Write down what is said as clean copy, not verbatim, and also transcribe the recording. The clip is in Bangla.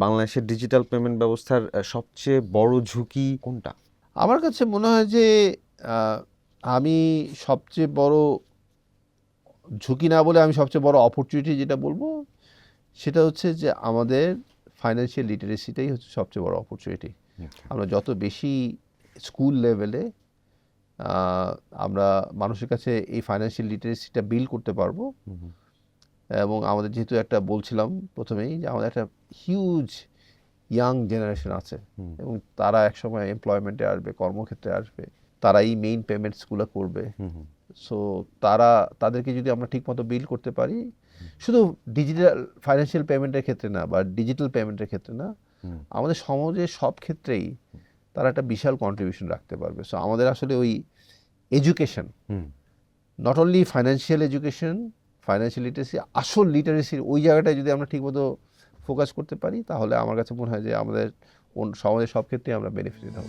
বাংলাদেশের ডিজিটাল পেমেন্ট ব্যবস্থার সবচেয়ে বড় ঝুঁকি কোনটা? আমার কাছে মনে হয় যে আমি সবচেয়ে বড় ঝুঁকি না বলে আমি সবচেয়ে বড় অপরচুনিটি যেটা বলবো সেটা হচ্ছে যে আমাদের ফাইন্যান্সিয়াল লিটারেসিটাই হচ্ছে সবচেয়ে বড় অপরচুনিটি। আমরা যত বেশি স্কুল লেভেলে আমরা মানুষের কাছে এই ফাইন্যান্সিয়াল লিটারেসিটা বিল্ড করতে পারবো, এবং আমাদের যেহেতু একটা বলছিলাম প্রথমেই যে আমাদের একটা হিউজ ইয়াং জেনারেশন আছে এবং তারা একসময় এমপ্লয়মেন্টে আসবে, কর্মক্ষেত্রে আসবে, তারাই মেইন পেমেন্টসগুলো করবে। সো তাদেরকে যদি আমরা ঠিকমতো বিল্ড করতে পারি, শুধু ডিজিটাল ফাইন্যান্সিয়াল পেমেন্টের ক্ষেত্রে না বা ডিজিটাল পেমেন্টের ক্ষেত্রে না, আমাদের সমাজের সব ক্ষেত্রেই তারা একটা বিশাল কন্ট্রিবিউশন রাখতে পারবে। সো আমাদের আসলে ওই education, not only financial education, financial literacy, আসল লিটারেসির ওই জায়গাটায় যদি আমরা ঠিকমতো ফোকাস করতে পারি, তাহলে আমার কাছে মনে হয় যে আমাদের সমাজের সব ক্ষেত্রেই আমরা বেনিফিটেড হব।